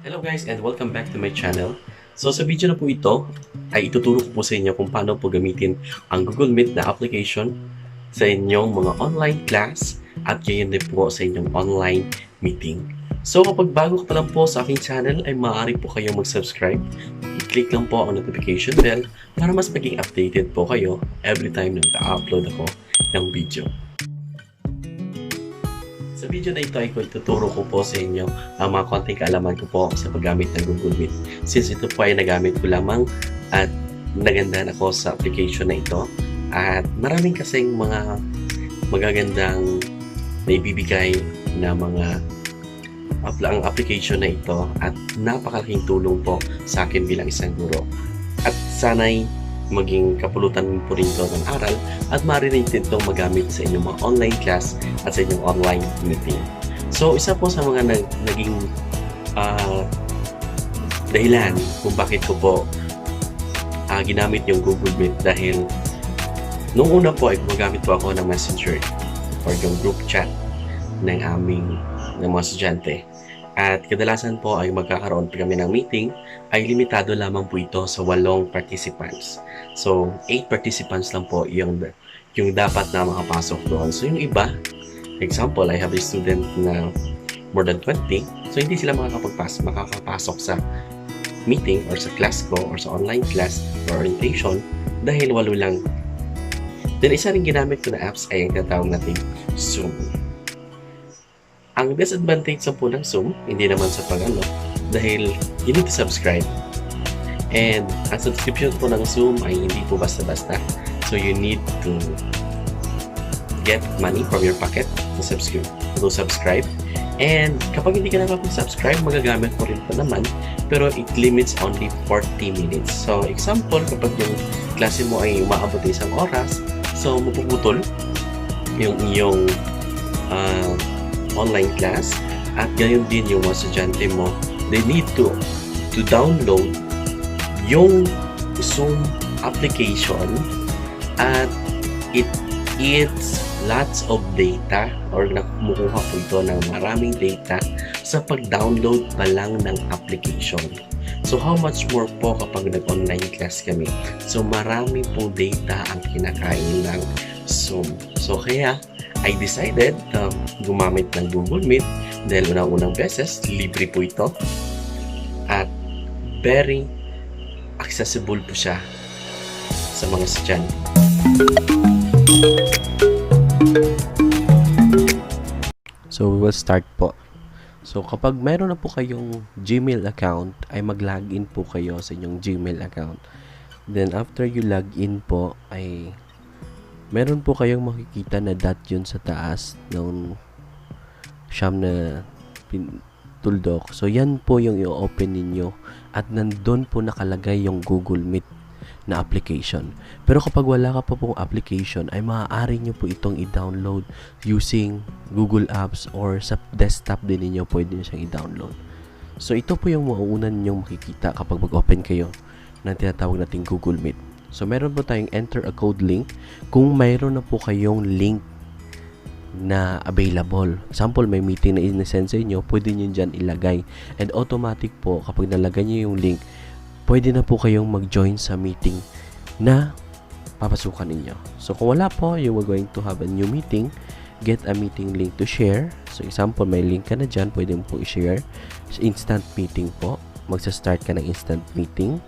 Hello guys and welcome back to my channel. So sa video na po ito ay ituturo ko po sa inyo kung paano po gamitin ang Google Meet na application sa inyong mga online class at gayon din po sa inyong online meeting. So kapag bago ka pa lang po sa aking channel ay maaari po kayong mag-subscribe. I-click lang po ang notification bell para mas maging updated po kayo every time na nag-upload ako ng video. Sa video na ito ay ituturo ko po sa inyo ang mga konting kaalaman ko po sa paggamit ng Google Meet. Since ito po ay nagamit ko lamang at nagandahan ako sa application na ito at maraming kasing mga magagandang naibibigay na mga ang application na ito at napakalaking tulong po sa akin bilang isang guro. At sana'y maging kapulutan po rin ito ng aral at marinig din itong magamit sa inyong mga online class at sa inyong online meeting. So, isa po sa mga naging dahilan kung bakit ko po ginamit yung Google Meet dahil nung una po ay gumagamit po ako ng Messenger or yung group chat ng mga estudyante. At kadalasan po ay magkakaroon pa kami ng meeting ay limitado lamang po ito sa 8 participants. So, 8 participants lang po yung dapat na makapasok doon. So, yung iba, example, I have a student na more than 20. So, hindi sila makakapasok sa meeting or sa class ko or sa online class or orientation dahil 8 lang. Then, isa rin ginamit ko na apps ay ang tatawag natin Zoom. Ang disadvantage sa po ng Zoom, hindi naman sa dahil you need to subscribe. And ang subscription po ng Zoom ay hindi po basta-basta. So you need to get money from your pocket to subscribe. And kapag hindi ka nakapag-subscribe, magagamit mo rin po naman. Pero it limits only 40 minutes. So example, kapag yung klase mo ay umaabot ng 1 oras, so mapuputol yung iyong online class at gayon din yung mga estudyante mo, they need to download yung Zoom application at it eats lots of data or nakumukuha po ito ng maraming data sa pag-download pa lang ng application. So how much more po kapag nag-online class kami? So marami po data ang kinakain ng Zoom. So kaya I decided gumamit ng Google Meet dahil unang-unang beses, libre po ito at very accessible po siya sa mga estudyante. So we will start po. So kapag mayroon na po kayong Gmail account, ay mag-login po kayo sa inyong Gmail account. Then after you log in po, ay meron po kayong makikita na dot yun sa taas ng siyam na tuldok. So yan po yung i-open ninyo at nandun po nakalagay yung Google Meet na application. Pero kapag wala ka pa pong application ay maaari nyo po itong i-download using Google Apps or sa desktop din ninyo pwede nyo siyang i-download. So ito po yung mauunan ninyong makikita kapag mag-open kayo ng tinatawag nating Google Meet. So meron po tayong enter a code link kung mayroon na po kayong link na available. Example, may meeting na in-send sa inyo, pwede nyo dyan ilagay. And automatic po, kapag nalagay nyo yung link, pwede na po kayong mag-join sa meeting na papasukan ninyo. So kung wala po, you are going to have a new meeting, get a meeting link to share. So example, may link ka na dyan, pwede mo po i-share. Instant meeting po. Magsa-start ka ng instant meeting.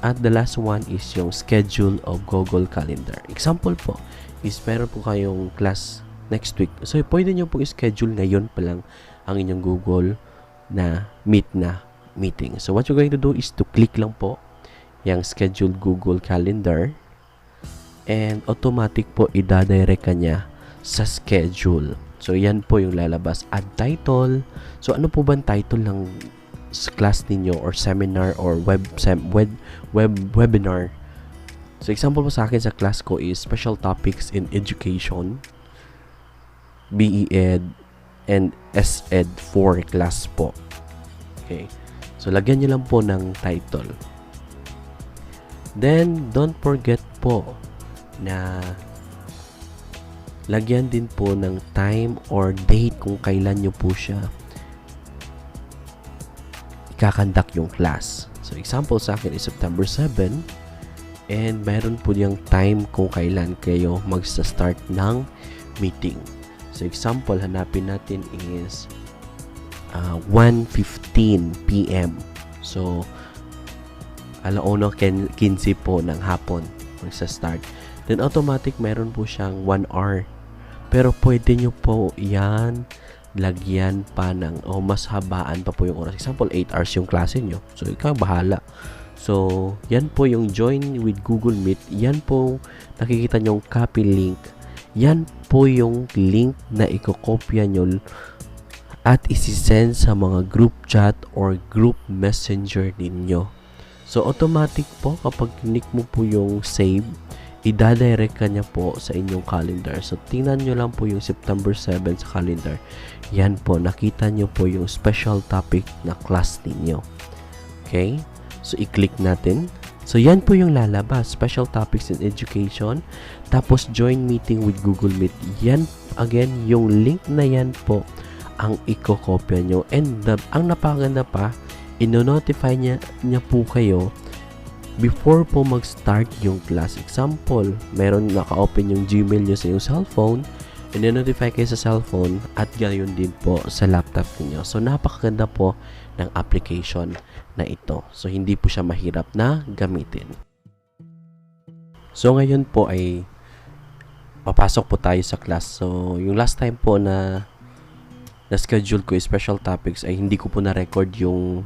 At the last one is yung schedule of Google Calendar. Example po is meron po kayong class next week. So, pwede nyo po i-schedule ngayon pa lang ang inyong Google na Meet na meeting. So, what you're going to do is to click lang po yung schedule Google Calendar and automatic po i-direct ka niya sa schedule. So, yan po yung lalabas. Add title. So, ano po ba ang title ng class ninyo or seminar or webinar? So example po sa akin sa class ko is Special Topics in Education, BE-Ed and S-Ed 4 class po. Okay. So lagyan nyo lang po ng title. Then don't forget po na lagyan din po ng time or date kung kailan nyo po siya ikakandak yung class. So, example sa akin is September 7 and meron po yung time kung kailan kayo magsa-start ng meeting. So, example, hanapin natin is 1:15 p.m. So, 1:15 po ng hapon magsa-start. Then, automatic meron po siyang 1 hour. Pero, pwede nyo po yan lagyan pa ng mas habaan pa po yung oras. Example, 8 hours yung klase nyo. So, ikaw bahala. So, yan po yung join with Google Meet. Yan po, nakikita nyo yung copy link. Yan po yung link na ikokopya nyo at isi-send sa mga group chat or group messenger ninyo. So, automatic po kapag click mo po yung save, idadirect ka niya po sa inyong calendar. So, tingnan nyo lang po yung September 7 sa calendar. Yan po, nakita nyo po yung special topic na class ninyo. Okay? So, i-click natin. So, yan po yung lalabas. Special topics in education. Tapos, join meeting with Google Meet. Yan, again, yung link na yan po ang ikokopya nyo. And ang napakaganda pa, ino-notify niya po kayo before po mag-start yung class. Example, meron naka-open yung Gmail nyo sa yung cellphone, i-notify kayo sa cellphone at gayon din po sa laptop niyo. So, napakaganda po ng application na ito. So, hindi po siya mahirap na gamitin. So, ngayon po ay papasok po tayo sa class. So, yung last time po na schedule ko yung special topics ay hindi ko po na-record yung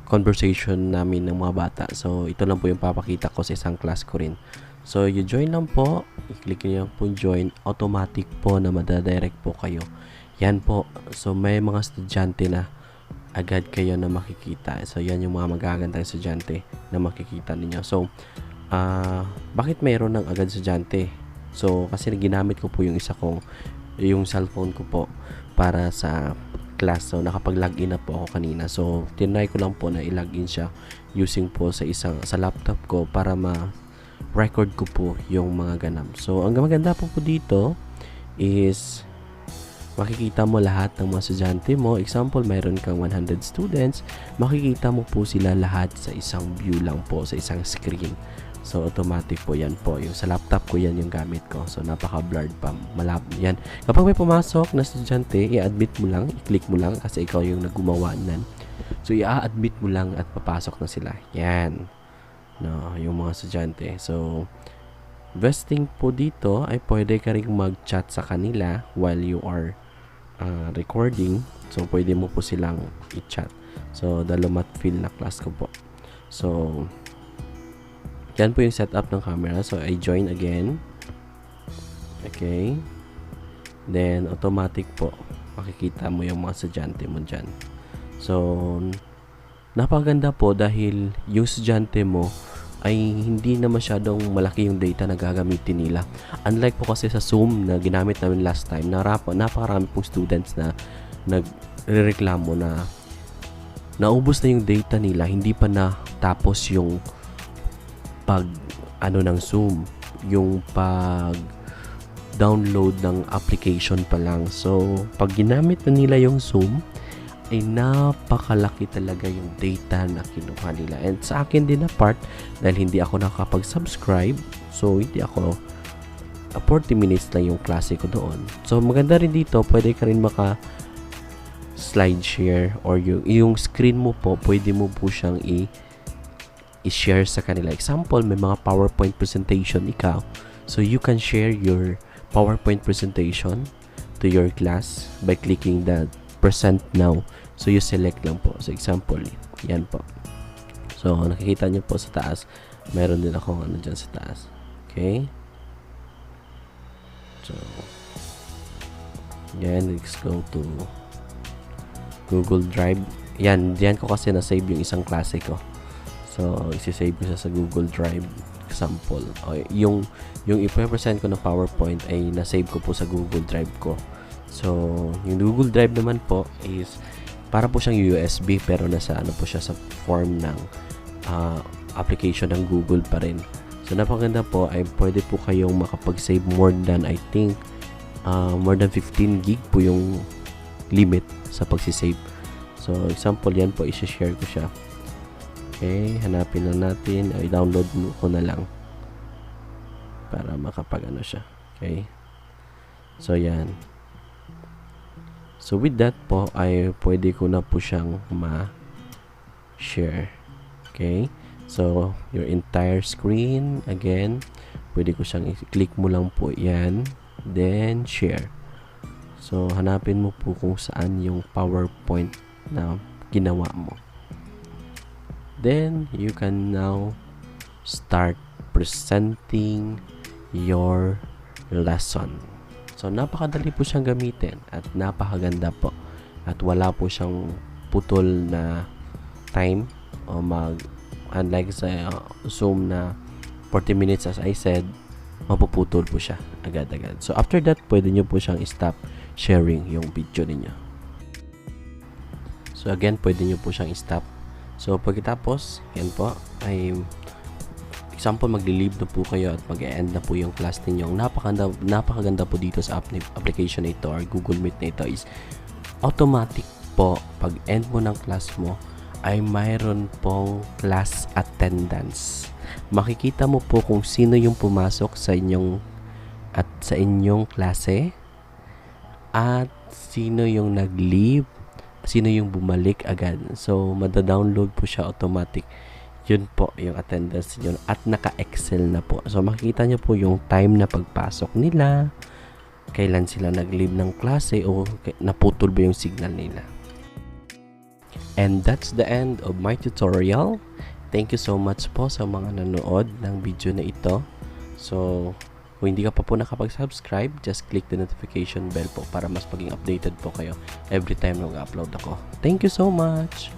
conversation namin ng mga bata. So, ito lang po yung papakita ko sa isang class ko rin. So, you join lang po. I-click nyo po join. Automatic po na madadirect po kayo. Yan po. So, may mga estudyante na agad kayo na makikita. So, yan yung mga magagandang estudyante na makikita ninyo. So, bakit mayroon ng agad estudyante? So, kasi ginamit ko po yung yung cellphone ko po para sa class. So, nakapag-login na po ako kanina. So, tinry ko lang po na i-login siya using po sa laptop ko para ma-record ko po yung mga ganap. So, ang maganda po dito is makikita mo lahat ng mga estudyante mo. Example, mayroon kang 100 students. Makikita mo po sila lahat sa isang view lang po, sa isang screen. So, automatic po yan po. Yung sa laptop ko yan yung gamit ko. So, napaka-blurred pa. Malap yan. Kapag may pumasok na estudyante, i-admit mo lang, i-click mo lang kasi ikaw yung naggumawa nan. So, i-admit mo lang at papasok na sila. Yan. No, yung mga estudyante. So, best thing po dito ay pwede ka rin mag-chat sa kanila while you are recording. So, pwede mo po silang i-chat. So, dalamat feel na class ko po. So, yan po yung setup ng camera. So, I join again. Okay. Then, automatic po. Makikita mo yung mga estudyante mo dyan. So, napaganda po dahil yung estudyante mo ay hindi na masyadong malaki yung data na gagamitin nila. Unlike po kasi sa Zoom na ginamit namin last time, napakarami pong students na nagrereklamo na naubos na yung data nila, hindi pa na tapos yung ng Zoom, yung download ng application pa lang. So, pag ginamit na nila yung Zoom, ay napakalaki talaga yung data na kinuha nila. And sa akin din na part, dahil hindi ako nakapag-subscribe, so hindi ako 40 minutes lang yung klase ko doon. So, maganda rin dito, pwede ka rin slide share or yung screen mo po, pwede mo po siyang i-share sa kanila. Example, may mga PowerPoint presentation ikaw. So, you can share your PowerPoint presentation to your class by clicking the present now. So, you select lang po. So, example, yan po. So, nakikita nyo po sa taas. Meron din akong dyan sa taas. Okay? So, yan. Let's go to Google Drive. Yan ko kasi na-save yung isang klase ko. So, isi-save ko siya sa Google Drive example. O, yung i-present ko na PowerPoint ay na-save ko po sa Google Drive ko. So, yung Google Drive naman po is para po siyang USB pero nasa po siya sa form ng application ng Google pa rin. So, napakaganda po ay pwede po kayong makapag-save more than I think more than 15 gig po yung limit sa pagsisave. So, example, yan po, isi-share ko siya. Okay, hanapin lang natin. I-download ko na lang para makapag-ano siya. Okay. So, yan. So, with that po, ay pwede ko na po siyang ma-share. Okay. So, your entire screen, again, pwede ko siyang i-click mo lang po yan. Then, share. So, hanapin mo po kung saan yung PowerPoint na ginawa mo. Then, you can now start presenting your lesson. So, napakadali po siyang gamitin at napakaganda po. At wala po siyang putol na time o unlike sa Zoom na 40 minutes as I said, mapuputol po siya agad-agad. So, after that, pwede nyo po siyang stop sharing yung video ninyo. So, again, pwede nyo po siyang stop. So, pagkatapos, yan po, ay example, magli-leave na po kayo at mag-e-end na po yung class ninyo. Napakaganda po dito sa application na ito or Google Meet na ito is automatic po. Pag end mo ng class mo, ay mayroon pong class attendance. Makikita mo po kung sino yung pumasok sa inyong klase at sino yung nag-leave, sino yung bumalik agad. So, mada-download po siya automatic. Yun po yung attendance yun at naka-excel na po. So, makikita nyo po yung time na pagpasok nila, kailan sila nag-leave ng klase o naputol ba yung signal nila. And that's the end of my tutorial. Thank you so much po sa mga nanood ng video na ito. So, kung hindi ka pa po nakapag-subscribe, just click the notification bell po para mas maging updated po kayo every time na mag-upload ako. Thank you so much!